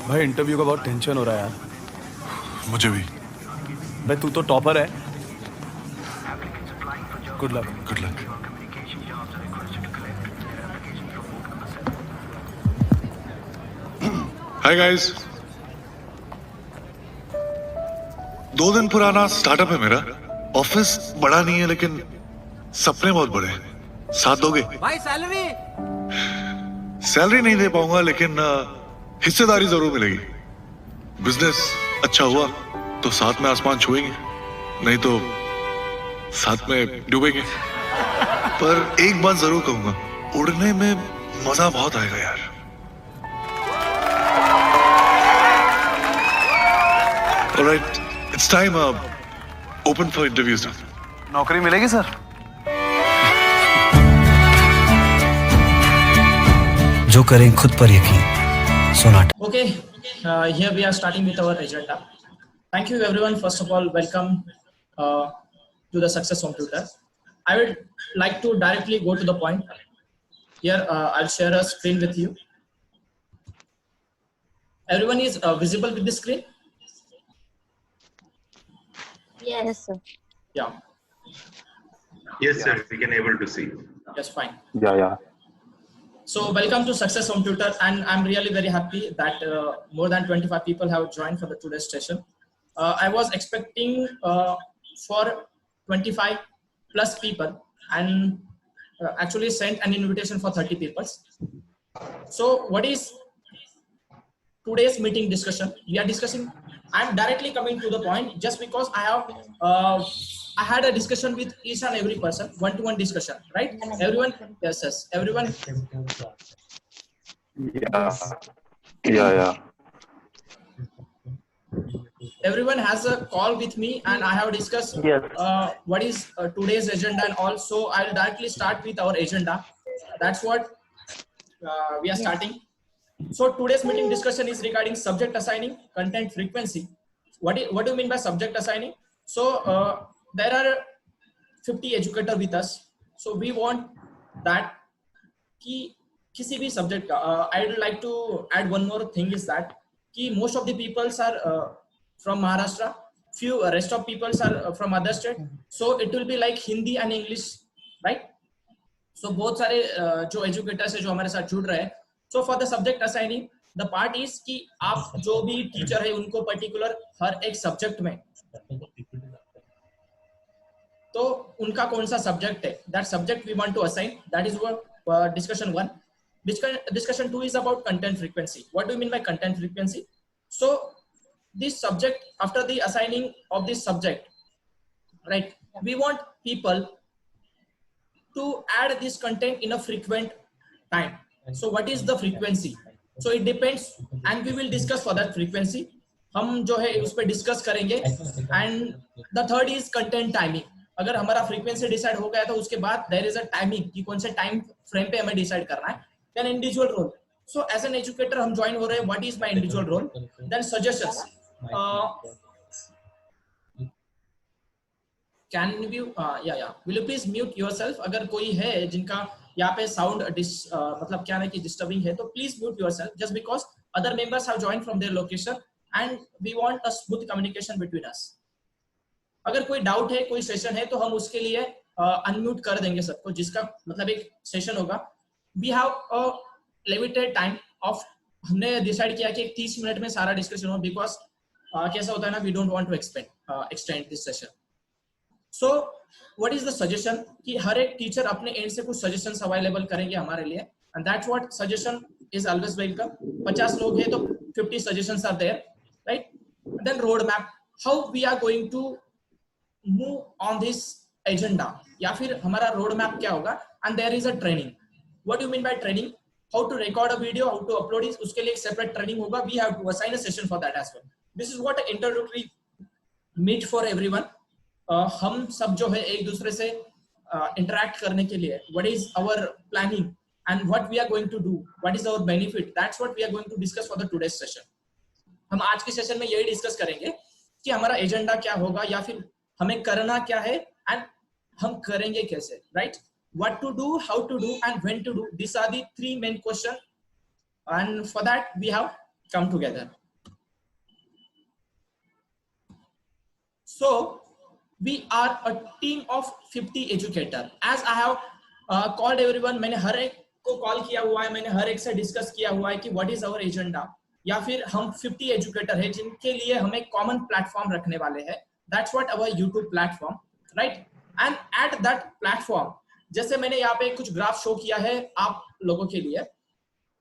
भाई इंटरव्यू का बहुत टेंशन हो रहा है यार। मुझे भी। भाई तू तो टॉपर है। Good luck. Good luck. Hi guys. 2 दिन पुराना स्टार्टअप है मेरा। ऑफिस बड़ा नहीं है लेकिन सपने बहुत बड़े हैं। साथ दोगे? भाई सैलरी सैलरी नहीं दे पाऊंगा लेकिन हिस्सेदारी जरूर मिलेगी। बिजनेस अच्छा हुआ तो साथ में आसमान छुएंगे, नहीं तो साथ में डूबेंगे। पर एक बात जरूर कहूंगा, उड़ने में मजा बहुत आएगा यार। Alright, it's time open for interviews now. नौकरी मिलेगी सर? जो करें खुद पर यकीन, Sonata. Okay, here we are starting with our agenda. Thank you everyone. First of all, welcome to the Success Home Tutor. I would like to directly go to the point. Here, I'll share a screen with you. Everyone is visible with the screen? Yes, sir. Yeah. Yes, sir. We can able to see. Yes, fine. Yeah. So welcome to Success Home Tutor, and I'm really very happy that more than 25 people have joined for the today's session. I was expecting for 25 plus people, and actually sent an invitation for 30 people. So what is today's meeting discussion? We are discussing. I'm directly coming to the point just because I had a discussion with each and every person, one-to-one discussion, right? Everyone, yes, everyone. Yeah. Everyone has a call with me, and I have discussed what is today's agenda, and also I'll directly start with our agenda. That's what we are starting. So today's meeting discussion is regarding subject assigning, content frequency. What do you mean by subject assigning? So there are 50 educators with us. So we want that कि किसी भी subject का I'd like to add one more thing is that कि most of the peoples are from Maharashtra, few rest of peoples are from other state. So it will be like Hindi and English, right? So बहुत सारे जो educators है जो हमारे साथ जुड़ रहे हैं. So for the subject assigning, the part is कि आप जो भी teacher है उनको particular हर एक subject में तो उनका कौन सा subject है, that subject we want to assign. That is what discussion 1. Discussion 2 is about content frequency. What do you mean by content frequency? So this subject, after the assigning of this subject, right, we want people to add this content in a frequent time. So what is the frequency? So it depends, and we will discuss for that frequency. हम जो है उस पर discuss करेंगे. And the third is content timing. अगर हमारा frequency decide हो गया तो उसके बाद there is a timing कि कौन से time frame पे हमें decide करना है. Then individual role. So as an educator हम join हो रहे हैं. What is my individual role? Then suggestions. Can you will you please mute yourself? अगर कोई है जिनका यहाँ पे sound मतलब क्या है कि disturbing है तो please mute yourself, just because other members have joined from their location and we want a smooth communication between us. अगर कोई डाउट है, कोई सेशन है तो हम उसके लिए अनम्यूट कर देंगे सबको, जिसका मतलब एक सेशन होगा. We have a limited time of, हमने डिसाइड किया कि 30 मिनट में सारा डिस्कशन हो, बिकॉज कैसा होता है ना, we don't want to extend this session. So what is the suggestion कि हर एक टीचर अपने एंड से कुछ सजेशंस अवेलेबल करेंगे हमारे लिए, and that's what suggestion is always welcome. 50 लोग हैं तो 50 suggestions are there, right? Then road map, how we are going to move on this agenda, या फिर हमारा रोड मैप क्या होगा. And there is a training. What do you mean by training? How to record a video, how to upload it, उसके लिए एक separate training होगा. We have to assign a session for that as well. This is what introductory meet for everyone. हम सब जो है एक दूसरे से इंटरैक्ट करने के लिए, what is our planning and what we are going to do, what is our benefit, that's what we are going to discuss for the today's session. हम आज के सेशन में यही डिस्कस करेंगे कि हमारा एजेंडा क्या होगा, या फिर हमें करना क्या है एंड हम करेंगे कैसे, right? What to do, how to do, and when to do. These are the 3 main questions, and for that we have come together. So we are a team of 50 educator. As I have called everyone, मैंने हर एक को call किया हुआ है, मैंने हर एक से discuss किया हुआ है कि व्हाट इज आवर एजेंडा, या फिर हम 50 एजुकेटर है जिनके लिए हम एक कॉमन प्लेटफॉर्म रखने वाले हैं. That's what our YouTube platform, right? And at that platform, जैसे मैंने यहाँ पे कुछ ग्राफ शो किया है आप लोगों के लिए,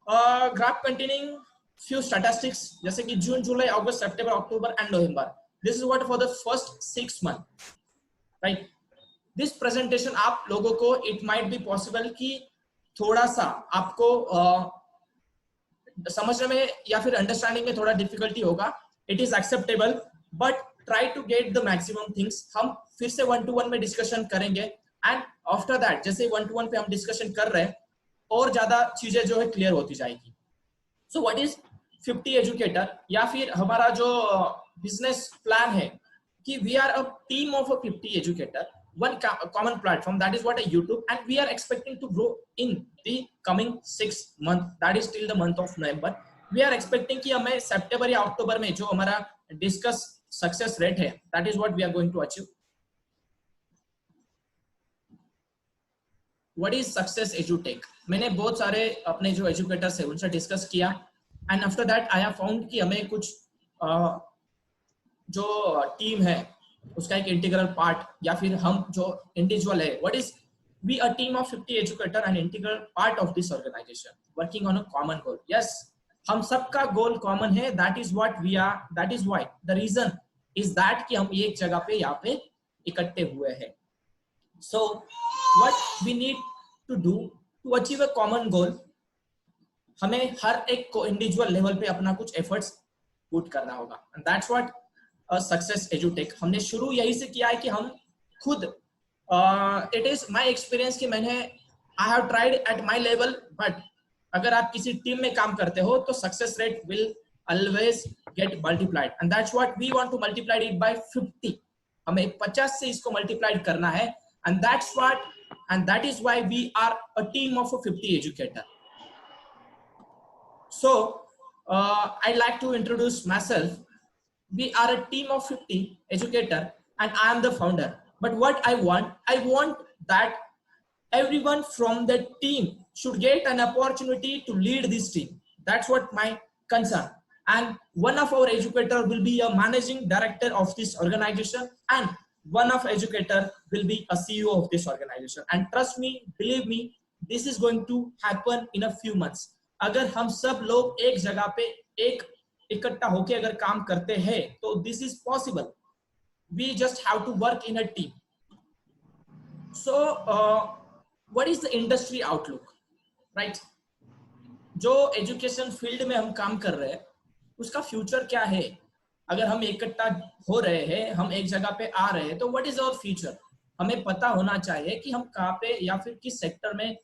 ग्राफ कंटेनिंग few statistics, जैसे कि June, July, August, September, October and November. This is what for the first 6 months, right? This presentation आप लोगों को it might be possible कि थोड़ा सा आपको समझने में या फिर अंडरस्टैंडिंग में थोड़ा डिफिकल्टी होगा. It is acceptable, but try to get the maximum things. हम फिर से 1-to-1 में डिस्कशन करेंगे and after that जैसे 1-to-1 पे हम डिस्कशन कर रहे हैं और ज्यादा चीजें जो है क्लियर होती जाएगी. So what is 50 एजुकेटर, या फिर हमारा जो बिजनेस प्लान है कि we are a team of a 50 educator, one common platform, that is what a YouTube, and we are expecting to grow in the coming 6 months, that is till the month of November. We are expecting कि हमें सितंबर या अक्टूबर में जो हमारा discuss success rate है, that is what we are going to achieve. What is success edutech? मैंने बहुत सारे अपने जो एजुकेटर्स है उनसे डिस्कस किया, and after that I have found कि हमें कुछ जो टीम है उसका एक इंटीग्रल पार्ट, या फिर हम जो इंडिविजुअल है, what is we a team of 50 educator and integral part of this organisation working on a common goal. Yes, हम सबका गोल कॉमन है. That is what we are, that is why the reason is that कि हम एक जगह पे यहाँ पे इकट्ठे हुए हैं. So what we need to do to achieve a common goal, हमें हर एक को इंडिविजुअल लेवल पे अपना कुछ एफर्ट्स पुट करना होगा. एंड दैट्स व्हाट सक्सेस एजुटेक. हमने शुरू यही से किया है कि हम खुद, इट इज माय एक्सपीरियंस कि मैंने I have tried at my level, but अगर आप किसी टीम में काम करते हो तो success rate will always get multiplied, and that's what we want to multiply it by 50. हमें 50 से इसको मल्टीप्लाइड करना है, and that's what, and that is why we are a team of 50 educator. So I'd like to introduce myself. We are a team of 50 educator and I am the founder. But what I want that everyone from the team should get an opportunity to lead this team. That's what my concern. And one of our educator will be a managing director of this organization, and one of educator will be a CEO of this organization. And trust me, believe me, this is going to happen in a few months. अगर हम सब लोग एक जगह पे एक इकट्ठा होके अगर काम करते हैं तो this is possible. We just have to work in a team. So what is the industry outlook, right? जो एजुकेशन फील्ड में हम काम कर रहे हैं उसका फ्यूचर क्या है? अगर हम इकट्ठा हो रहे हैं, हम एक जगह पे आ रहे हैं, तो व्हाट इज आवर फ्यूचर? हमें पता होना चाहिए कि हम कहाँ पे या फिर किस सेक्टर में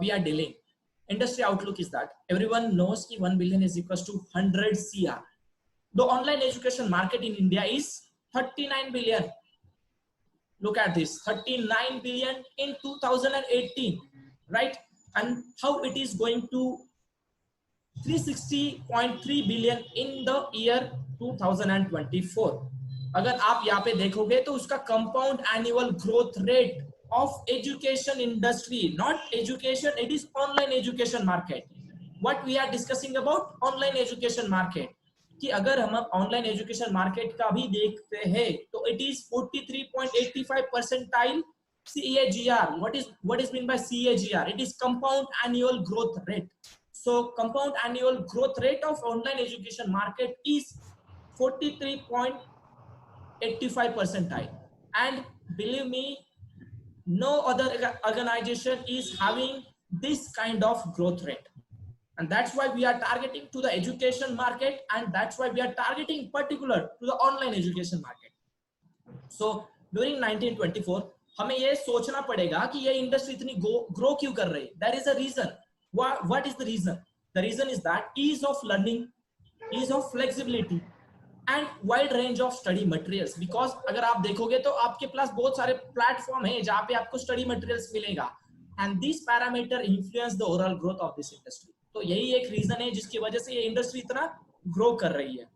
we are dealing. Industry outlook is that everyone knows कि 1 billion is equals to 100 CR. The online education market in India is 39 billion. Look at this, 39 billion in 2018, right? And how it is going to 360.3 billion in the year 2024. अगर आप यहाँ पे देखोगे तो उसका compound annual growth rate of education industry, not education, it is online education market. What we are discussing about online education market, कि अगर हम online education market का भी देखते हैं तो it is 43.85 percentile CAGR. What is mean by CAGR? It is compound annual growth rate. So compound annual growth rate of online education market is 43.85 percentile, and believe me, no other organization is having this kind of growth rate. And that's why we are targeting to the education market, and that's why we are targeting particular to the online education market. So during 1924 हमें ये सोचना पड़ेगा कि ये industry इतनी grow क्यों कर रही है. There is a reason. What is the reason? The reason is that ease of learning, ease of flexibility, and wide range of study materials. Because अगर आप देखोगे तो आपके पास बहुत सारे प्लेटफॉर्म है जहाँ पे आपको स्टडी मटेरियल्स मिलेगा, and this parameter influence the overall growth of this industry. तो यही एक रीजन है जिसकी वजह से ये इंडस्ट्री इतना ग्रो कर रही है।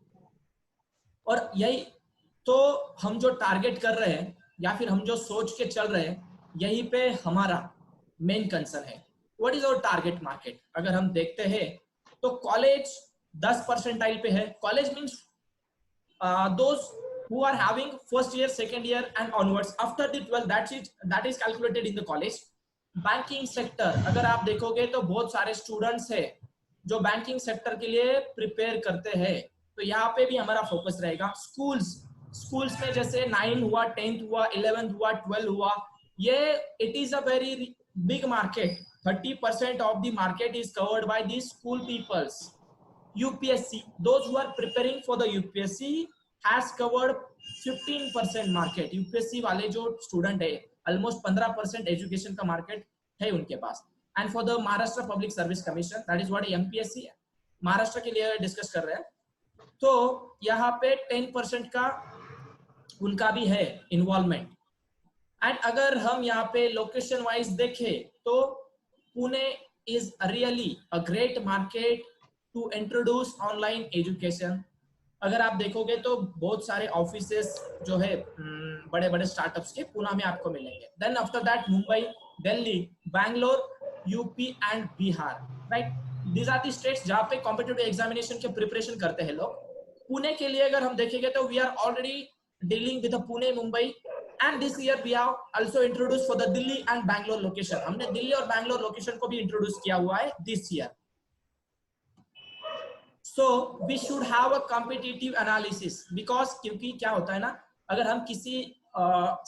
और यही तो हम जो टारगेट कर रहे हैं या फिर हम जो सोच के चल रहे हैं, यही पे हमारा मेन कंसर्न है। What is our target market? अगर हम देखते हैं तो कॉलेज 10% पे है। College means those who are having first year, second year and onwards after the 12th, that is calculated in the college. Banking sector अगर आप देखोगे तो बहुत सारे स्टूडेंट्स है जो बैंकिंग सेक्टर के लिए प्रिपेयर करते हैं, तो यहाँ पे भी हमारा फोकस रहेगा। स्कूल्स में जैसे 9 हुआ, 10th हुआ, 11th हुआ, 12 हुआ, ये it is a very big market. 30% of the market is covered by the school peoples. UPSC, those who are preparing for the UPSC has covered 15% market। UPSC वाले जो स्टूडेंट है ऑलमोस्ट 15% एजुकेशन का market है उनके पास। And for the Maharashtra public service commission, that is what MPSC है, महाराष्ट्र के लिए डिस्कस कर रहे हैं, तो यहाँ पे 10% का उनका भी है इन्वॉल्वमेंट। एंड अगर हम यहाँ पे लोकेशन वाइज देखें तो Pune is really a great market to introduce online education. अगर आप देखोगे तो बहुत सारे ऑफिसेस जो है बड़े बड़े स्टार्टअप्स के पुणे में आपको मिलेंगे। Then after that Mumbai, Delhi, Bangalore, UP and Bihar, right? These are the states जहाँ पे कॉम्पिटिटिव एग्जामिनेशन के प्रिपरेशन करते हैं लोग। पुणे के लिए अगर हम देखेंगे तो we are already dealing with Pune, Mumbai, and this year we have also introduce for the Delhi and Bangalore location. हमने दिल्ली और बैंगलोर लोकेशन को भी इंट्रोड्यूस किया हुआ है this year. So we should have a competitive analysis because क्योंकि क्या होता है ना, अगर हम किसी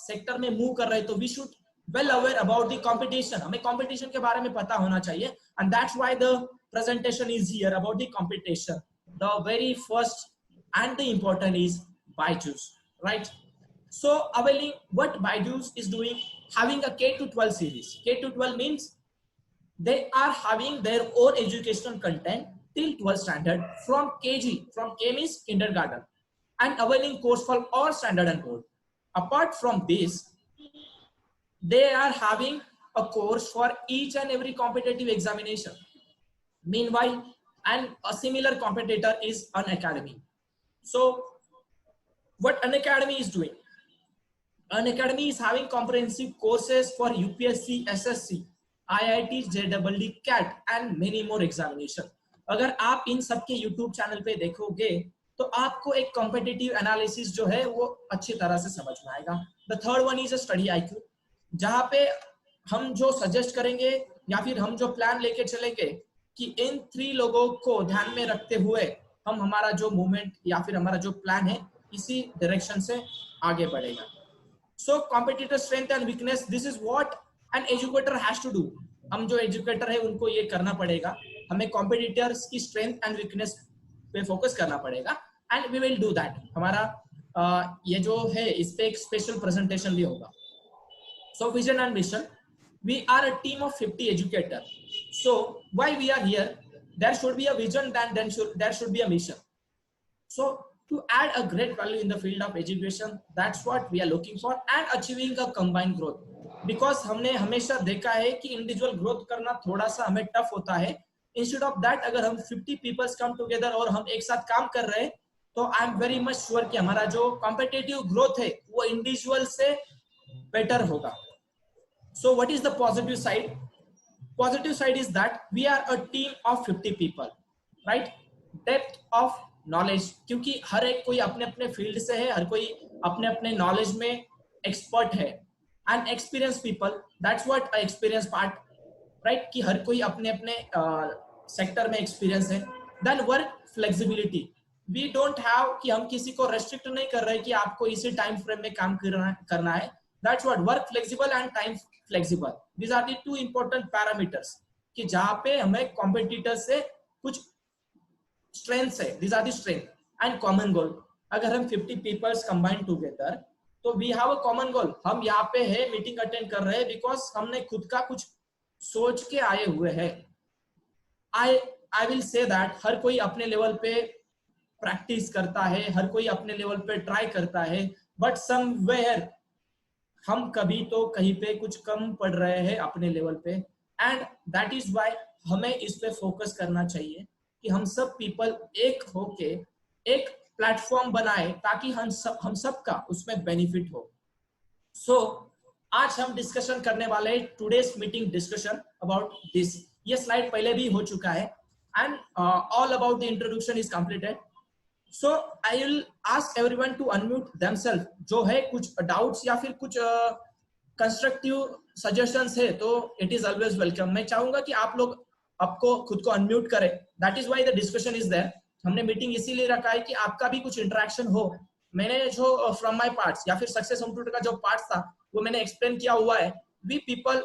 सेक्टर में मूव कर रहे हैं तो we should well aware about the competition। हमें competition के बारे में पता होना चाहिए, and that's why the presentation is here about the competition। The very first and the important is Byju's, right? So availing what Byju's is doing, having a K-12 series। K-12 means they are having their own educational content till 12th standard from KG, from K means kindergarten, and availing course for all standard and board. Apart from this, they are having a course for each and every competitive examination. Meanwhile, and a similar competitor is Unacademy. So what Unacademy is doing? Unacademy is having comprehensive courses for UPSC, SSC, IIT, JEE, CAT and many more examination। अगर आप इन सब के YouTube channel पे देखोगे तो आपको एक competitive analysis जो है वो अच्छी तरह से समझ में आएगा। The third one is a study IQ, जहाँ पे हम जो सजेस्ट करेंगे या फिर हम जो प्लान लेके चलेंगे कि इन 3 लोगों को ध्यान में रखते हुए हम हमारा जो मूवमेंट या फिर हमारा जो प्लान है इसी डायरेक्शन से आगे बढ़ेगा। So competitor strength and weakness, this is what an educator has to do. हम जो एजुकेटर है उनको ये करना पड़ेगा, हमें कॉम्पिटिटर्स की स्ट्रेंथ एंड वीकनेस पे फोकस करना पड़ेगा, and we will do that. हमारा ये जो है इस पे एक स्पेशल प्रेजेंटेशन भी होगा। So vision and mission, we are a team of 50 educator. So why we are here, there should be a vision, then there should be a mission. So to add a great value in the field of education, that's what we are looking for, and achieving a combined growth। because हमने हमेशा देखा है कि individual growth करना थोड़ा सा हमें tough होता है। इंस्टेड ऑफ दैट अगर हम 50 पीपल्स कम टुगेदर और हम एक साथ काम कर रहे हैं तो I am very much sure कि हमारा जो कॉम्पिटिटिव ग्रोथ है वो इंडिविजुअल से बेटर होगा। So what is the positive side? Positive side is that we are a team of 50 people, right? Depth of knowledge, क्योंकि हर एक कोई अपने अपने फील्ड से है, हर कोई अपने अपने नॉलेज में एक्सपर्ट है। And experience people, that's what experience part, right? कि हर कोई अपने अपने सेक्टर में एक्सपीरियंस है। Then work flexibility, we don't have कि हम किसी को रेस्ट्रिक्ट नहीं कर रहे कि आपको इसी टाइम फ्रेम में काम करना है। That's what work flexible and time flexible, these are the 2 important parameters कि जहां पे हमें कॉम्पिटिटर से कुछ strengths है, these are the strength and common goal। अगर हम 50 peoples combine together तो we have a common goal। हम यहाँ पे है मीटिंग अटेंड कर रहे हैं because हमने खुद का कुछ सोच के आए हुए हैं। I will say that हर कोई अपने लेवल पे प्रैक्टिस करता है, हर कोई अपने लेवल पे ट्राई करता है, बट समवेयर हम कभी तो कहीं पे कुछ कम पड़ रहे हैं अपने लेवल पे, एंड दैट इज व्हाई हमें इस पे फोकस करना चाहिए कि हम सब पीपल एक होके एक प्लेटफॉर्म बनाए ताकि हम सब का उसमें बेनिफिट हो। सो आज हम डिस्कशन करने वाले हैं today's meeting discussion about this. ये स्लाइड पहले भी हो चुका है and all about the introduction is completed. So I will ask everyone to unmute themselves. जो है कुछ डाउट्स या फिर कुछ कंस्ट्रक्टिव सजेशंस है तो इट इज ऑलवेज वेलकम। मैं चाहूंगा कि आप लोग आपको खुद को अनम्यूट करें। That is why the discussion is there. हमने मीटिंग इसीलिए रखा है कि आपका भी कुछ इंटरेक्शन हो। मैंने जो फ्रॉम माय पार्ट्स या फिर सक्सेस होम ट्यूटर का जो पार्ट था वो मैंने एक्सप्लेन किया हुआ है। We people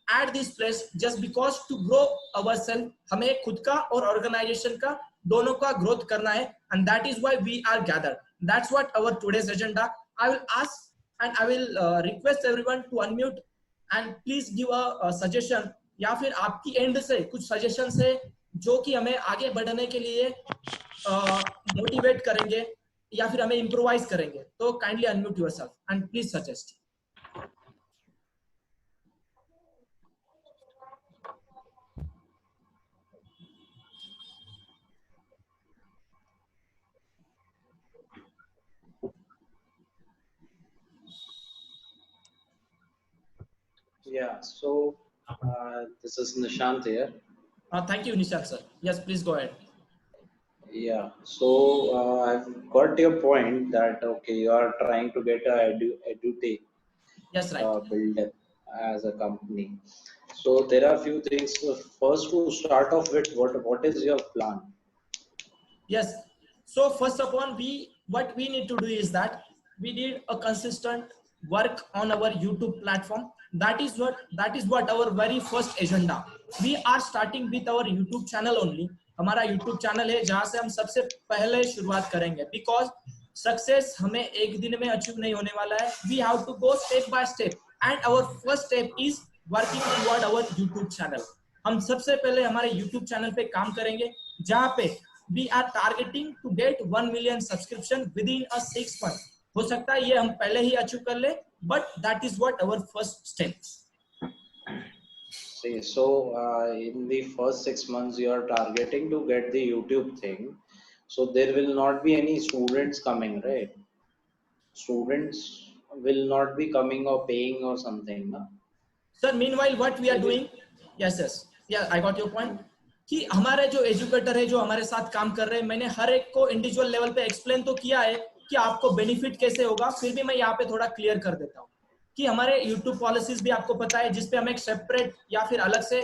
at this place just because to grow our self. हमें खुद का और ऑर्गेनाइजेशन का दोनों का ग्रोथ करना है and that is why we are gathered. That's what our today's agenda. I will ask and I will request everyone to unmute and please give a suggestion या फिर आपकी एंड से कुछ सजेशन है जो कि हमें आगे बढ़ने के लिए मोटिवेट करेंगे या फिर हमें इम्प्रोवाइज करेंगे। तो kindly unmute yourself and please suggest. Yeah, so this is Nishant here. Thank you, Nishant sir. Yes, please go ahead. Yeah, so I've got your point that okay, you are trying to get a edutech Yes, right. build up as a company. So there are a few things. First, to start off with, what is your plan? Yes. So first of all, what we need to do is that we need a consistent work on our YouTube platform. That is what our very first agenda. We are starting with our YouTube channel only. हमारा YouTube channel है जहां से हम सबसे पहले शुरुआत करेंगे because success हमें एक दिन में अचीव नहीं होने वाला है। We have to go step by step and our first step is working toward our YouTube channel. हम सबसे पहले हमारे YouTube चैनल पे काम करेंगे जहां पे we are targeting to get 1 million subscription within a 6 month। हो सकता है ये हम पहले ही अचीव कर ले but that is what our first step। See, so in the first 6 months, you are targeting to get the YouTube thing. So there will not be any students coming, right? Students will not be coming or paying or something, no? Sir, meanwhile what we are doing, yes, yeah, I got your point कि हमारे जो educator है जो हमारे साथ काम कर रहे हैं, मैंने हर एक को इंडिविजुअल लेवल पे एक्सप्लेन तो किया है कि आपको बेनिफिट कैसे होगा। फिर भी मैं यहाँ पे थोड़ा क्लियर कर देता हूँ कि हमारे YouTube पॉलिसीज भी आपको पता है जिसपे हम एक सेपरेट या फिर अलग से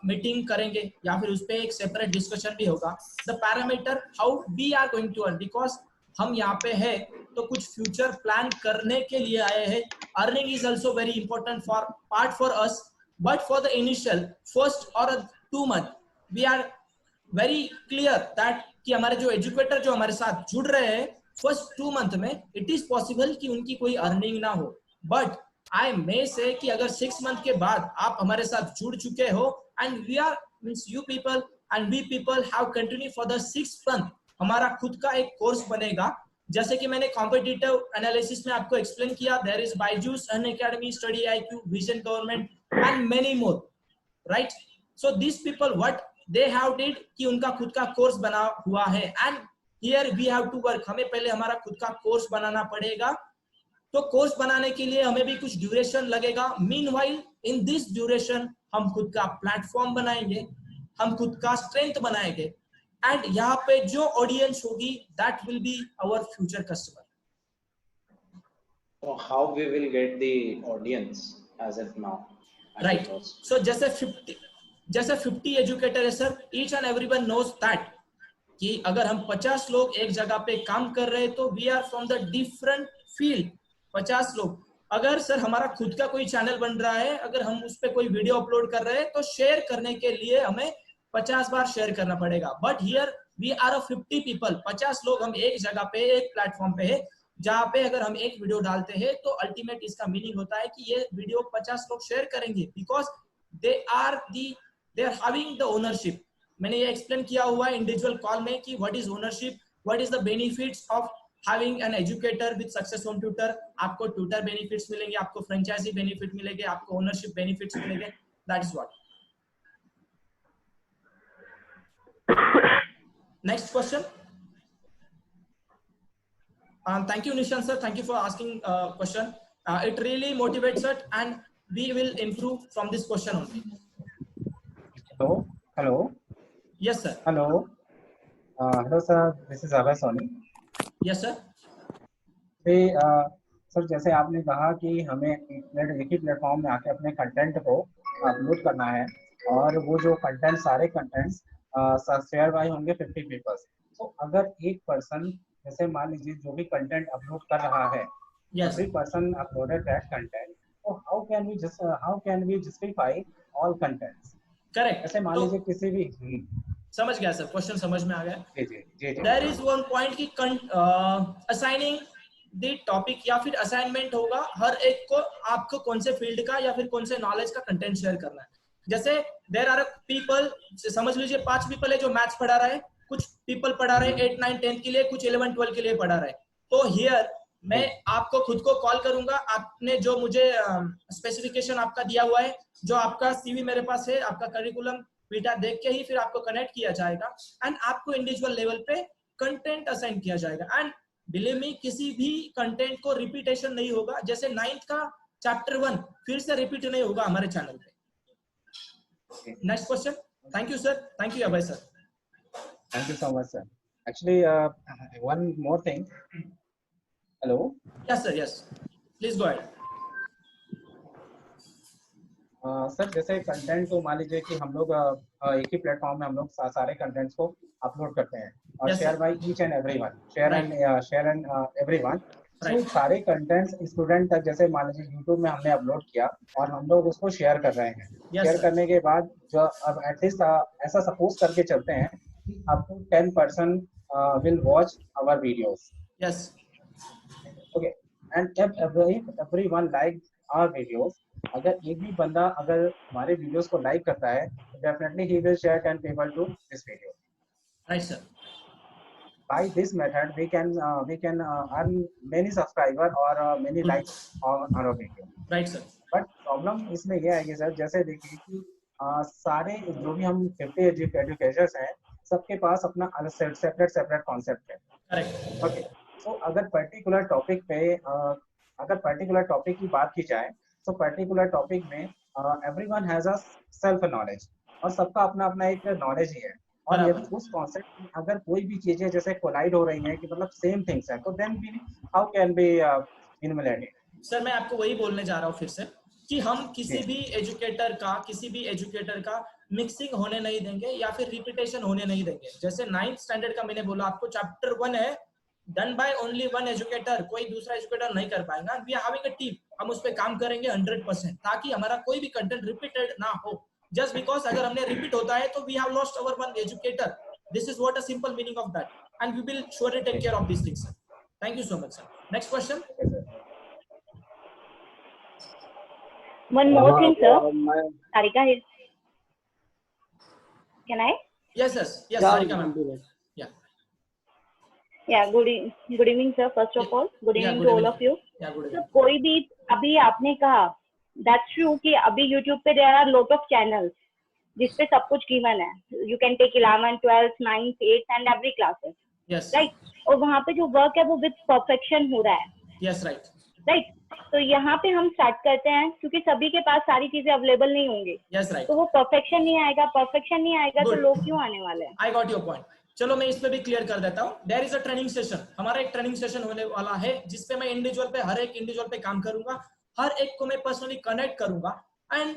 मीटिंग करेंगे या फिर उस पे एक सेपरेट डिस्कशन भी होगा। The parameter how we are going to earn, because हम यहाँ पे है तो कुछ फ्यूचर प्लान करने के लिए आए हैं। Earning is also very important for us but for the initial first और 2 month we are very clear that कि हमारे जो एजुकेटर जो हमारे साथ जुड़ रहे हैं फर्स्ट 2 month में इट इज पॉसिबल कि उनकी कोई अर्निंग ना हो। बट आई मे से कि अगर 6 month के बाद आप हमारे साथ जुड़ चुके हो and we are means you people and we people have continue for the 6 month, हमारा खुद का एक कोर्स बनेगा। जैसे कि मैंने कॉम्पिटिटिव एनालिसिस में आपको एक्सप्लेन किया, there is Byju's, Unacademy, study IQ, vision government and many more, right? So this people what they have did कि उनका खुद का कोर्स बना हुआ है and here we have to work. हमें पहले हमारा खुद का कोर्स बनाना पड़ेगा। तो कोर्स बनाने के लिए हमें भी कुछ ड्यूरेशन लगेगा। मीनवाइल इन दिस ड्यूरेशन हम खुद का प्लेटफॉर्म बनाएंगे, हम खुद का स्ट्रेंथ बनाएंगे एंड यहाँ पे जो ऑडियंस होगी that will be our future customer. So how we will get the audience as of now? Right, so जैसे 50 एजुकेटर है sir, each and everyone knows that कि अगर हम 50 लोग एक जगह पे काम कर रहे हैं तो we are from the different field. 50 लोग, अगर सर हमारा खुद का कोई चैनल बन रहा है, अगर हम उस पर कोई वीडियो अपलोड कर रहे हैं तो शेयर करने के लिए हमें 50 बार शेयर करना पड़ेगा। But here we are a 50 people, 50 लोग हम एक जगह पे एक प्लेटफॉर्म पे है जहाँ पे अगर हम एक वीडियो डालते हैं तो अल्टीमेट इसका मीनिंग होता है कि ये वीडियो 50 लोग शेयर करेंगे because they are having the ownership. मैंने ये एक्सप्लेन किया हुआ है इंडिविजुअल कॉल में कि what is ownership, what is the benefits of having an educator with success home tutor. आपको ट्यूटर बेनिफिट्स मिलेंगे, आपको फ्रेंचाइजी बेनिफिट मिलेंगे, आपको ओनरशिप बेनिफिट्स मिलेंगे। That is what. Next question. Thank you, Nishan sir. Thank you for asking question. It really motivates us, and we will improve from this question only. Hello. Yes, sir. Hello. Hello, sir. This is Abhay Soni. Yes, sir. Sir जैसे आपने कहा कि हमें एक ही platform में आके अपने content को अपलोड करना है और वो जो कंटेंट सारे कंटेंट्स शेयर बाय होंगे 50 पीपल्स। तो अगर एक पर्सन जैसे मान लीजिए जो भी कंटेंट अपलोड कर रहा है, every person uploaded that content, so how can we justify all contents? Correct. जैसे मान लीजिए किसी भी समझ गया सर, क्वेश्चन समझ में आ गया। जी। There is one point कि assigning the topic या फिर असाइनमेंट होगा हर एक को, आपको कौन से फील्ड का या फिर कौन से नॉलेज का कंटेंट शेयर करना है। जैसे देयर आर पीपल, समझ लीजिए 5 पीपल है जो मैथ्स पढ़ा रहा है, कुछ पीपल पढ़ा रहे 8, 9, 10 के लिए, कुछ 11, 12 के लिए पढ़ा रहे। तो हियर मैं आपको खुद को कॉल करूंगा, आपने जो मुझे स्पेसिफिकेशन आपका दिया हुआ है, जो आपका सीवी मेरे पास है, आपका करिकुलम बीटा देख के ही फिर आपको कनेक्ट किया जाएगा एंड आपको इंडिविजुअल लेवल पे कंटेंट असाइन किया जाएगा। एंड बिलीव मी, किसी भी कंटेंट को रिपीटेशन नहीं होगा। जैसे 9th का चैप्टर 1 फिर से रिपीट नहीं होगा हमारे चैनल पे। Next question. Thank you sir, thank you Abhay sir. Thank you so much, sir. Actually, one more thing. Hello. Yes, sir. Yes. Please go ahead. Sir जैसे कंटेंट को मान लीजिए कि हम लोग एक ही प्लेटफॉर्म में हम लोग सारे कंटेंट्स को अपलोड करते हैं और share by each and everyone, share and everyone. तो सारे कंटेंट्स स्टूडेंट तक, जैसे मान लीजिए यूट्यूब में हमने अपलोड किया और हम लोग उसको शेयर कर रहे हैं। शेयर करने के बाद जो अब एटलीस्ट ऐसा सपोज करके चलते हैं कि up to 10% will watch our videos. Yes. Okay. And if everyone likes our videos, अगर एक भी बंदा अगर हमारे वीडियोस को लाइक करता है, definitely he will share 10 people to this video. Right, sir. By this method, we can earn many subscriber or many likes on our video. Right, sir. But problem इसमें ये आएगी सर, जैसे देखिए कि सारे जो भी हम 50 एजुकेटर्स हैं, सबके पास अपना सेपरेट कॉन्सेप्ट है। Correct. ओके। तो अगर पर्टिकुलर टॉपिक पे अगर पर्टिकुलर टॉपिक की बात की जाए, तो पर्टिकुलर टॉपिक में everyone has a self knowledge और सबका अपना अपना एक नॉलेज ही है। और यदि उस कॉन्सेप्ट में अगर कोई भी चीजें जैसे कोलाइड हो रही हैं कि मतलब सेम थिंग्स है, तो देन भी how can be invalid. Sir मैं आपको वही बोलने जा रहा हूँ फिर से कि हम किसी भी एजुकेटर का मिक्सिंग होने नहीं देंगे या फिर रिपीटेशन होने नहीं देंगे। जैसे 9th स्टैंडर्ड का मैंने बोला आपको, चैप्टर 1 है, डन बाय ओनली 1 एजुकेटर, कोई दूसरा एजुकेटर नहीं कर पाएगा। We are having a team, हम उस पे काम करेंगे 100% ताकि हमारा कोई भी कंटेंट रिपीटेड ना हो। जस्ट बिकॉज अगर हमने रिपीट होता है तो we have lost our 1 educator. This is what a simple meaning of that and we will surely take care of this things. Thank you so much sir. Next question. One more thing, sir. Sarika, can I? Yes, Sarika ma'am. Yeah. Good evening, sir. First of all, good evening to all of you. Yeah, good So, evening. कोई भी अभी आपने कहा, that's true कि अभी YouTube पे there are lot of channels जिसपे सब कुछ given है. You can take 11th, 12th, 9th, 8th and every classes. Yes. Right. और वहाँ पे जो वर्क है वो with perfection हो रहा है. Yes, right. Right. तो यहाँ पे हम स्टार्ट करते हैं क्योंकि सभी के पास सारी चीजें अवेलेबल नहीं होंगी। Yes, right. तो वो परफेक्शन नहीं आएगा तो लोग क्यों आने वाले हैं? I got your point. चलो मैं इस पे भी क्लियर कर देता हूँ। There is a training session, हमारा एक ट्रेनिंग सेशन होने वाला है जिसपे मैं हर एक इंडिविजुअल पे काम करूंगा, हर एक को मैं पर्सनली कनेक्ट करूंगा एंड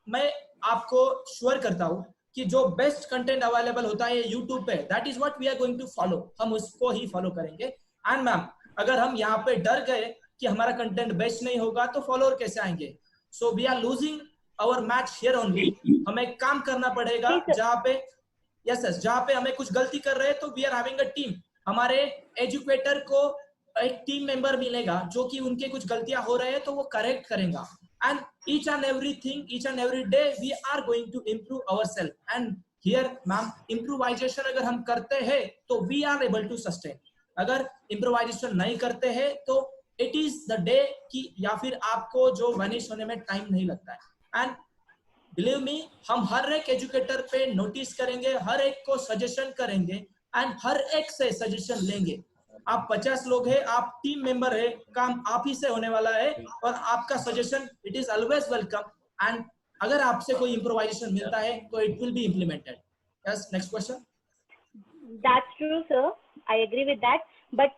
मैं आपको श्योर करता हूँ कि जो बेस्ट कंटेंट अवेलेबल होता है यूट्यूब पे, that is what we are going to follow, हम उसको ही फॉलो करेंगे। एंड मैम अगर हम यहाँ पे डर गए कि हमारा कंटेंट बेस्ट नहीं होगा तो फॉलोअर कैसे आएंगे? So we are losing our match here only. हमें काम करना पड़ेगा जहाँ पे जहाँ पे हमें कुछ गलती कर रहे हैं तो we are having a team. हमारे एजुकेटर को एक टीम मेंबर मिलेगा जो कि उनके कुछ गलतियां हो रहे हैं तो वो करेक्ट करेगा and each and every day we are going to improve ourselves and here ma'am improvisation अगर हम करते हैं तो we are able to sustain. अगर इम्प्रोवाइजेशन नहीं करते हैं तो इट इज द डे कि या फिर आपको जो वैनिश होने में टाइम नहीं लगता है। एंड बिलीव मी, हम हर एक एजुकेटर पे नोटिस करेंगे, हर एक को सजेशन करेंगे एंड हर एक से सजेशन लेंगे। आप 50 लोग हैं, आप टीम मेंबर है, काम आप ही से होने वाला है और आपका suggestion it is always welcome. And अगर आपसे कोई इम्प्रोवाइजेशन मिलता है तो it will be implemented. Yes, next question. That's true, sir. I agree with that. But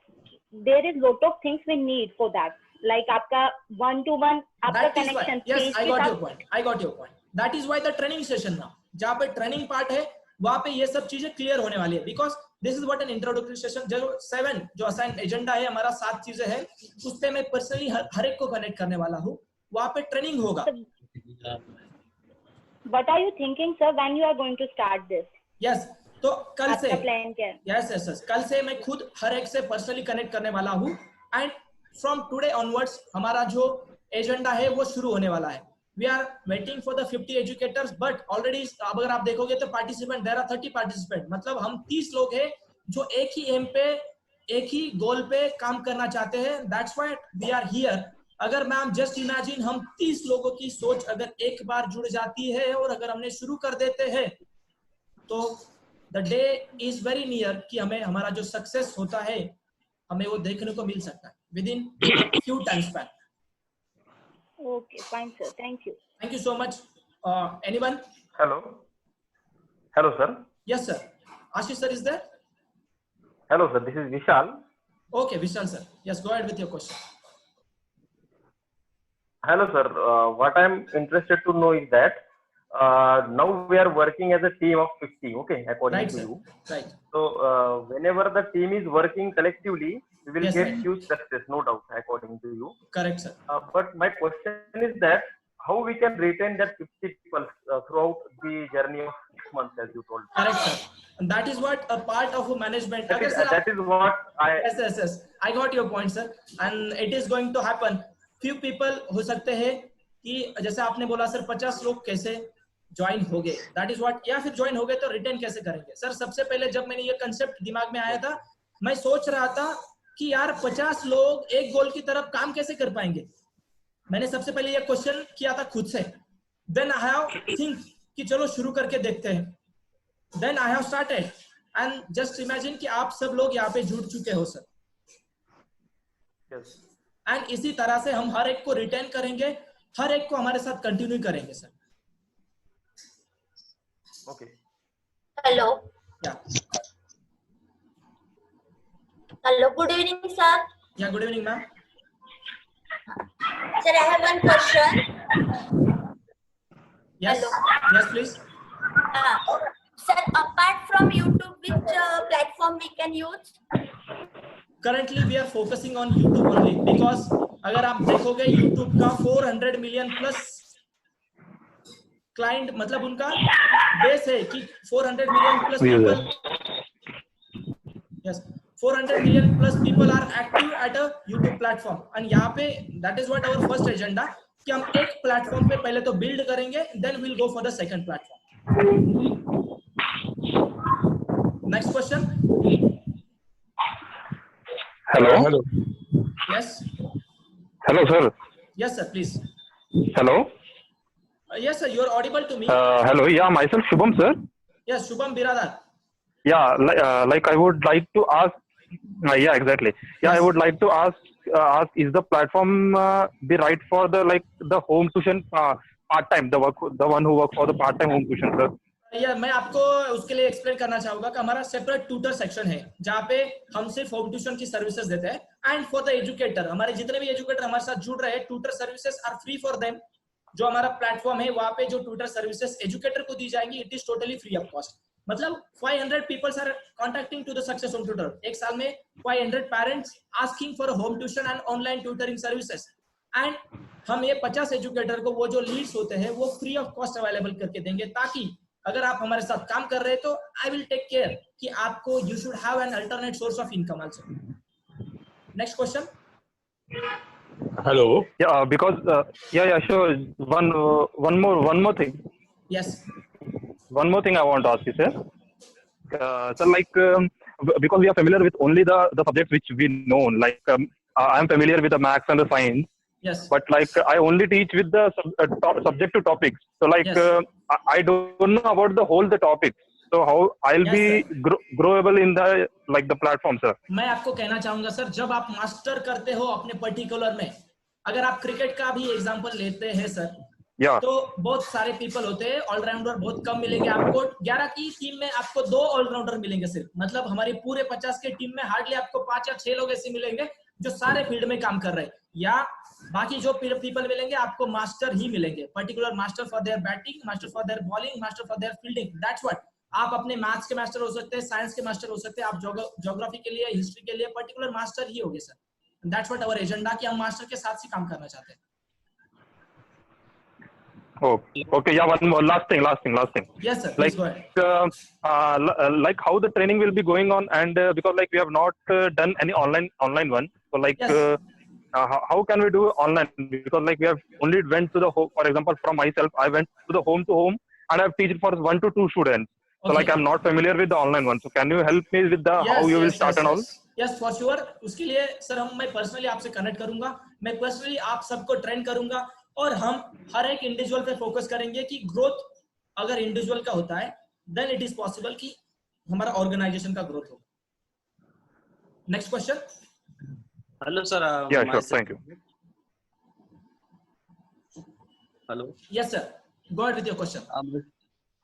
there is lot of things we need for that. Like आपका one-to-one, आपका That is why, connection. yes, face I के got साथ- your point. I got your point. That is why the training session now, जहाँ पे training part है वहाँ पे ये सब चीजें क्लियर होने वाली है। Because this is what N introductory session. जो 7 जो असाइन एजेंडा है हमारा 7 चीजें हैं, उस पे मैं पर्सनली हर एक को कनेक्ट करने वाला हूँ। वहाँ पे ट्रेनिंग होगा। What are you thinking, sir, when you are going to start this? Yes, तो कल से आपका प्लान क्या है? यस यस यस कल से मैं खुद हर एक से पर्सनली कनेक्ट करने वाला हूँ एंड फ्रॉम टुडे ऑनवर्ड्स हमारा जो एजेंडा है वो शुरू होने वाला है। We are waiting for the 50 educators but already अब अगर आप देखोगे तो पार्टिसिपेंट देयर आर 30 पार्टिसिपेंट, मतलब हम 30 लोग हैं जो एक ही एम पे, एक ही गोल पे काम करना चाहते हैं। That's why we are here. अगर मैम जस्ट इमेजिन हम 30 लोगों की सोच अगर एक बार जुड़ जाती है और अगर हमने शुरू कर देते हैं तो the day is very near कि हमें हमारा जो सक्सेस होता है हमें वो देखने को मिल सकता है with in few time span. Okay, fine, sir. Thank you. Thank you so much. Anyone? Hello. Hello, sir. Yes, sir. Ashish sir is there? Hello, sir. This is Vishal. Okay, Vishal sir. Yes, go ahead with your question. Hello, sir. What I'm interested to know is that now we are working as a team of 50, okay, according Right, to sir. you. Right. So, whenever the team is working collectively, we will Yes, get sir. huge success, no doubt, according to you. Correct, sir. But my question is that how we can retain that 50 people throughout the journey of 6 months, as you told. Correct, sir. And that is what a part of a management. That अगर is, sir that is what I. Yes, yes, yes. I got your point, sir. And it is going to happen. Few people हो सकते हैं कि जैसे आपने बोला sir 50 लोग कैसे ज्वाइन हो गए, दैट इज व्हाट, या फिर ज्वाइन हो गए तो रिटेन कैसे करेंगे। सर सबसे पहले जब मैंने ये कंसेप्ट दिमाग में आया था मैं सोच रहा था कि यार 50 लोग एक गोल की तरफ काम कैसे कर पाएंगे। मैंने सबसे पहले ये क्वेश्चन किया था खुद से, देन आई हैव थिंक कि चलो शुरू करके देखते हैं, then I have started and just imagine कि आप सब लोग यहाँ पे जुड़ चुके हो सर। Yes. एंड इसी तरह से हम हर एक को रिटेन करेंगे, हर एक को हमारे साथ कंटिन्यू करेंगे सर। Okay. Hello. या Hello. Good evening, sir. या good evening ma'am. Sir, I have one question. Yes Hello. Yes please. Sir, apart from YouTube, which platform we can use? Currently we are focusing on YouTube only because अगर आप देखोगे YouTube का 400 million plus client, मतलब उनका base है कि 400 million plus people, yes 400 million plus people are active at a YouTube platform. And यहाँ पे that is what our first agenda कि हम एक प्लेटफॉर्म पे पहले तो बिल्ड करेंगे, then will go for the second platform. Next question. Hello. Hello. Yes Hello, sir. Yes sir please. Hello. Yes, sir. You are audible to me. Hello. Yeah, myself Shubham, sir. Yes, Shubham Biradar. Yeah, like I would like to ask. Yeah, exactly. Yeah, Yes. I would like to ask, is the platform the right for the the home tuition part time, the one who work for the part time home tuition, sir? या मैं आपको उसके लिए explain करना चाहूंगा कि हमारा separate tutor section है जहाँ पे हम सिर्फ होम ट्यूशन की सर्विसेज देते हैं एंड फॉर द एजुकेटर हमारे जितने भी एजुकेटर हमारे साथ जुड़ रहे हैं tutor services are free for them. जो हमारा प्लेटफॉर्म है वहाँ पे जो ट्यूटर सर्विसेज एजुकेटर को दी जाएंगी it is totally free of cost. मतलब 500 peoples are contacting to the success home tutor. एक साल में 500 parents asking for home tuition and online tutoring services and हम ये 50 एजुकेटर को वो जो लीड्स होते हैं वो फ्री ऑफ कॉस्ट अवेलेबल करके देंगे ताकि अगर आप हमारे साथ काम कर रहे हैं तो आई विल टेक केयर कि आपको you should have an alternate source of income also. Next question. Hello. Yeah, because yeah, sure. One more thing. Yes. One more thing I want to ask you, sir. So because we are familiar with only the subjects which we know, I am familiar with the maths and the science. Yes. but like I only teach with the subject to topics. So like Yes. I don't know about the whole the topics. So how I'll Yes, be growable in the like the platform, sir? मैं आपको कहना चाहूंगा sir, जब आप master करते हो अपने particular में, अगर आप क्रिकेट का भी एग्जांपल लेते हैं सर, तो बहुत सारे पीपल होते हैं, ऑलराउंडर बहुत कम मिलेंगे आपको। 11 की टीम में आपको 2 ऑलराउंडर मिलेंगे सिर्फ, मतलब हमारी पूरे 50 के टीम में हार्डली आपको 5 या 6 लोग ऐसे मिलेंगे जो सारे फील्ड में काम कर रहे हैं, या बाकी जो पीपल मिलेंगे आपको मास्टर ही मिलेंगे, particular master for their batting, master for their bowling, master for their fielding. That's what. आप अपने मैथ्स के मास्टर हो सकते हैं, साइंस के मास्टर हो सकते हैं, आप ज्योग्राफी के लिए, हिस्ट्री के लिए पर्टिकुलर मास्टर ही होगे sir. That's what our agenda, कि हम मास्टर के साथ ही काम करना चाहते हैं। Okay, yeah, one more last thing. Yes, sir. Like, Please go ahead. like how the training will be going on, and because like we have not done any online one, so like Yes. how can we do online? Because like we have only went to the home. For example, from myself, I went to home, and I have teach for 1 to 2 students. So like I'm not familiar with the online one. So can you help me with the how you will start and all? Yes, for sure. उसके लिए sir मैं personally आपसे connect करूंगा, मैं personally आप सबको train करूंगा, और हम हर एक इंडिविजुअल पे फोकस करेंगे कि ग्रोथ अगर इंडिविजुअल का होता है, देन इट इज पॉसिबल कि हमारा ऑर्गेनाइजेशन का ग्रोथ हो। Next question. Hello sir. Yeah, sure. Thank you. Hello. Yes, sir. Go ahead with your question.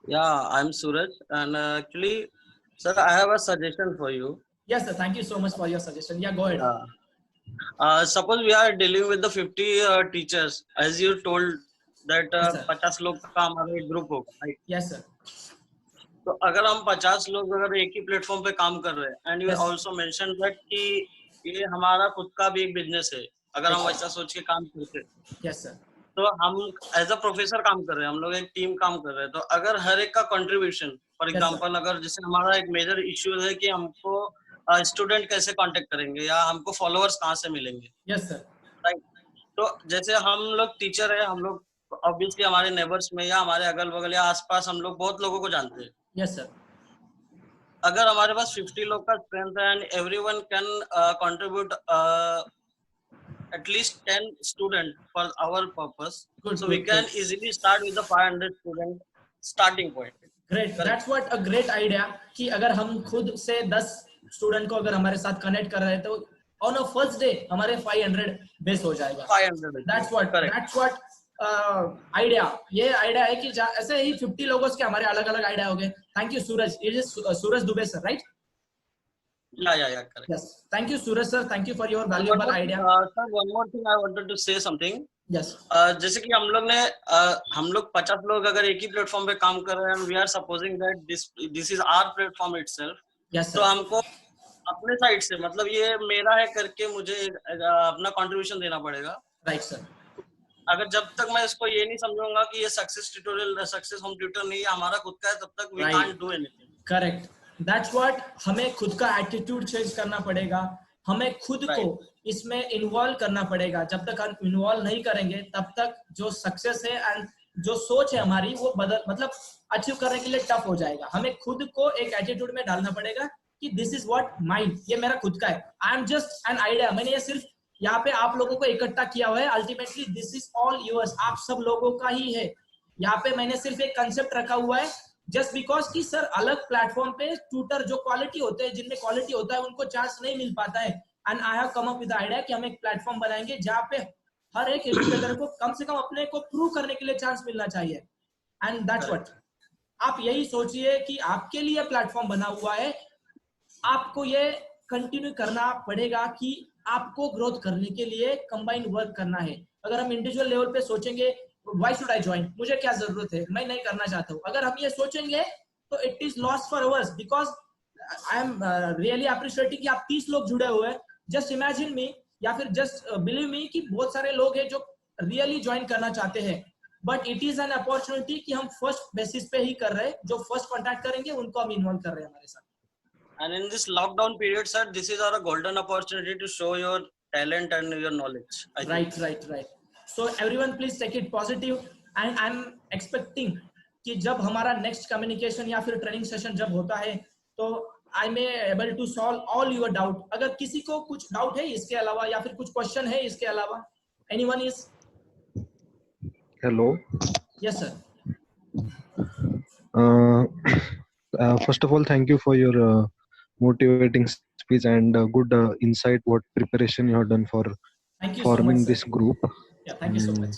Yeah, I'm Suraj, and actually, sir, I have a suggestion for you. Yes, sir. Thank you so much for your suggestion. Yeah, go ahead. Suppose we are dealing with the 50 teachers, as you told that 50 लोग का हमारा एक group होगा, right? Yes, sir. तो अगर हम 50 लोग अगर एक ही प्लेटफॉर्म पे काम कर रहे हैं, and you also mention that कि ये हमारा खुद का भी एक बिजनेस है, अगर हम वैसा सोच के काम करते हैं, yes, sir. तो हम एज अ प्रोफेसर काम कर रहे हैं, हम लोग एक टीम काम कर रहे हैं, तो अगर हर एक का कंट्रीब्यूशन, फॉर एग्जांपल अगर जैसे हमारा एक मेजर इश्यू है कि हमको स्टूडेंट कैसे कांटेक्ट करेंगे या हमको फॉलोअर्स कहाँ से मिलेंगे, यस सर, राइट। तो जैसे हम लोग टीचर है, हम लोग ऑब्वियसली हमारे नेबर्स में या हमारे अगल बगल या आसपास हम लोग बहुत लोगों को जानते हैं, यस सर। अगर हमारे पास 50 लोग का स्ट्रेंथ है and everyone can contribute at least 10 students for our purpose, so we can easily start with the 500 student starting point. Great, that's what a great idea कि अगर हम खुद से 10 स्टूडेंट को अगर हमारे साथ कनेक्ट कर रहे हैं तो on a first day हमारे 500 बेस हो जाएगा। 500, that's what आइडिया, ये आइडिया है कि ऐसे ही 50 लोगों के हमारे अलग अलग आइडिया हो गए। Thank you Suraj, it is Suraj Dubey sir, right? Yeah, correct. Yes, thank you Suraj sir, thank you for your valuable idea. Sir, one more thing I wanted to say something. Yes. जैसे कि हम लोग 50 लोग अगर एक ही platform पे काम कर रहे हैं, we are supposing that this is our platform itself. Yes sir. तो हमको अपने साइड से, मतलब ये मेरा है करके मुझे अपना कंट्रीब्यूशन देना पड़ेगा, राइट सर। अगर जब तक मैं इसको ये नहीं समझूंगा कि ये success tutorial, success home tutor नहीं है, हमारा खुद का है, तब तक we can't do anything. Correct, that's what, हमें खुद का एटीट्यूड चेंज करना पड़ेगा, हमें खुद को इसमें इन्वॉल्व करना पड़ेगा। जब तक हम इन्वॉल्व नहीं करेंगे तब तक जो सक्सेस है एंड जो सोच है हमारी वो मतलब अचीव करने के लिए टफ हो जाएगा। हमें खुद को एक एटीट्यूड में डालना पड़ेगा कि दिस इज व्हाट माइंड, ये मेरा खुद का है, I am just an idea. मैंने ये सिर्फ यहाँ पे आप लोगों को इकट्ठा किया हुआ है, ultimately this is all yours, आप सब लोगों का ही है। यहाँ पे मैंने सिर्फ एक कंसेप्ट रखा हुआ है जस्ट बिकॉज कि सर अलग प्लेटफॉर्म पे ट्यूटर जो क्वालिटी होते हैं, जिनमें क्वालिटी होता है, उनको चांस नहीं मिल पाता है। And I have come up with idea कि हम एक प्लेटफॉर्म बनाएंगे जहाँ पे हर एक एजुकेटर को कम से कम अपने को प्रूव करने के लिए चांस मिलना चाहिए। एंड दैट्स व्हाट, आप यही सोचिए कि आपके लिए प्लेटफॉर्म बना हुआ है, आपको ये कंटिन्यू करना पड़ेगा कि आपको ग्रोथ करने के लिए कंबाइंड वर्क करना है। अगर हम इंडिविजुअल लेवल पे सोचेंगे Why should I join? मुझे क्या जरूरत है, मैं नहीं करना चाहता हूँ, अगर हम ये सोचेंगे तो it is lost for hours, because I am really appreciating कि आप 30 लोग जुड़े हुए हैं। जस्ट इमेजिन मी या फिर जस्ट बिलीव मी कि बहुत सारे लोग हैं जो रियली ज्वाइन करना चाहते हैं, but it is an opportunity कि हम फर्स्ट बेसिस पे ही कर रहे हैं, जो फर्स्ट कॉन्टैक्ट करेंगे उनको हम इन्वॉल्व कर रहे हैं हमारे साथ। And in this lockdown period, sir, this is our golden opportunity to show your talent and your knowledge. Right. So everyone please take it positive, and I'm expecting कि जब हमारा नेक्स्ट कम्युनिकेशन या फिर ट्रेनिंग सेशन जब होता है तो I may able to solve all your doubt. अगर किसी को कुछ डाउट है इसके अलावा या फिर कुछ क्वेश्चन है इसके अलावा? Anyone is? Hello. Yes, sir. First of all, thank you for your motivating speech and good insight. What preparation you have done for Thank you so forming much, sir. this group. Yeah, thank you so much.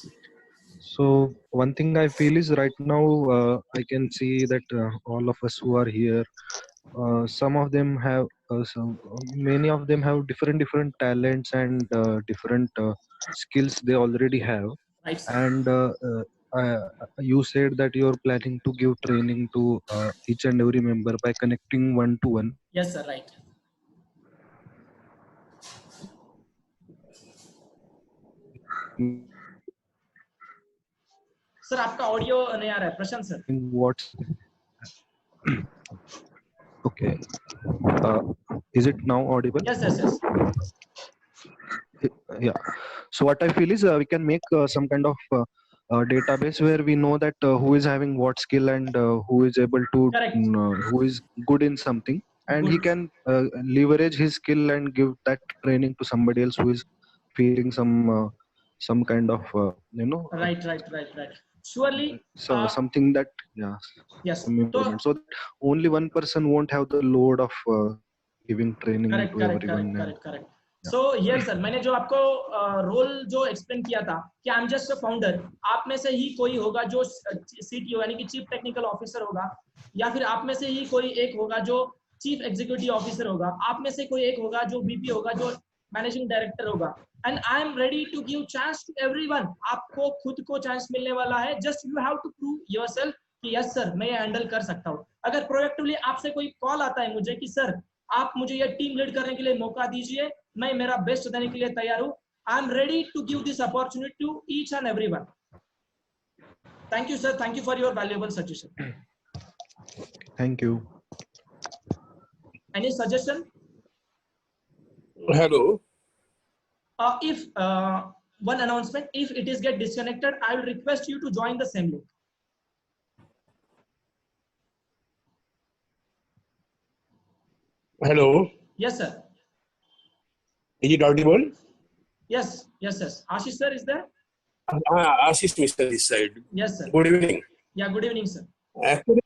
So one thing I feel is right now I can see that all of us who are here, some of them have many of them have different talents and different skills they already have. Right, sir. And you said that you're planning to give training to each and every member by connecting one to one. Yes, sir. Right. Sir आपका audio नहीं आ रहा है प्रशांत sir. What? Okay. Is it now audible? Yes, yes, yes. Yeah. So what I feel is we can make some kind of database where we know that who is having what skill and who is able to who is good in something, and he can leverage his skill and give that training to somebody else who is feeling some kind of Right. Surely. Something that Yes. So that only one person won't have the load of giving training to everyone. Correct. So yes sir, मैंने जो आपको role जो explain किया था कि I am just a founder, आप में से ही कोई होगा जो CTO यानी कि चीफ टेक्निकल ऑफिसर होगा, या फिर आप में से ही कोई एक होगा जो चीफ एग्जीक्यूटिव ऑफिसर होगा, आप में से कोई एक होगा जो VP होगा, जो मैनेजिंग डायरेक्टर होगा. And I am ready to give chance to everyone. आपको खुद को चांस मिलने वाला है. Just you have to prove yourself कि यस सर मैं ये हैंडल कर सकता हूँ. अगर प्रोएक्टिवली आपसे कोई कॉल आता है मुझे कि सर आप मुझे ये टीम लीड करने के लिए मौका दीजिए, मैं मेरा बेस्ट देने के लिए तैयार हूँ, I am ready to give this opportunity to each and everyone. Thank you sir, thank you for your valuable suggestion. Thank you. Any suggestion? Hello. If one announcement, if it is get disconnected, I will request you to join the same link. Hello. Yes, sir. Is it audible? Yes. Ashish sir is there? Ashish Mr. this side. Yes, sir. Good evening. Yeah, good evening, sir. Actually,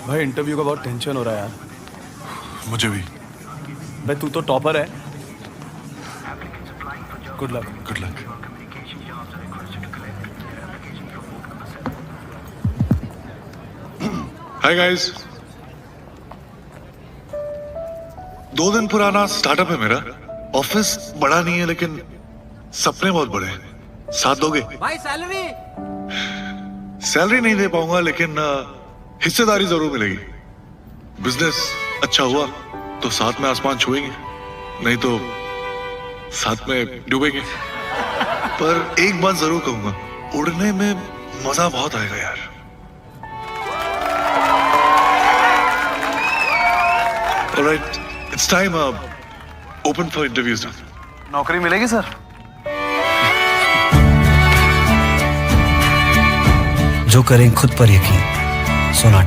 भाई interview का बहुत tension हो रहा है यार. मुझे भी. भाई तू तो टॉपर है. Good luck. Hi guys. 2 दिन पुराना स्टार्टअप है मेरा. ऑफिस बड़ा नहीं है लेकिन सपने बहुत बड़े हैं. साथ दोगे? भाई सैलरी नहीं दे पाऊंगा लेकिन हिस्सेदारी जरूर मिलेगी. बिजनेस अच्छा हुआ तो साथ में आसमान छुएंगे, नहीं तो साथ में डूबेंगे. पर एक बात जरूर कहूंगा, उड़ने में मजा बहुत आएगा यार. Alright, it's time open for interviews now. नौकरी मिलेगी सर? जो करें खुद पर यकीन, सोनाटा.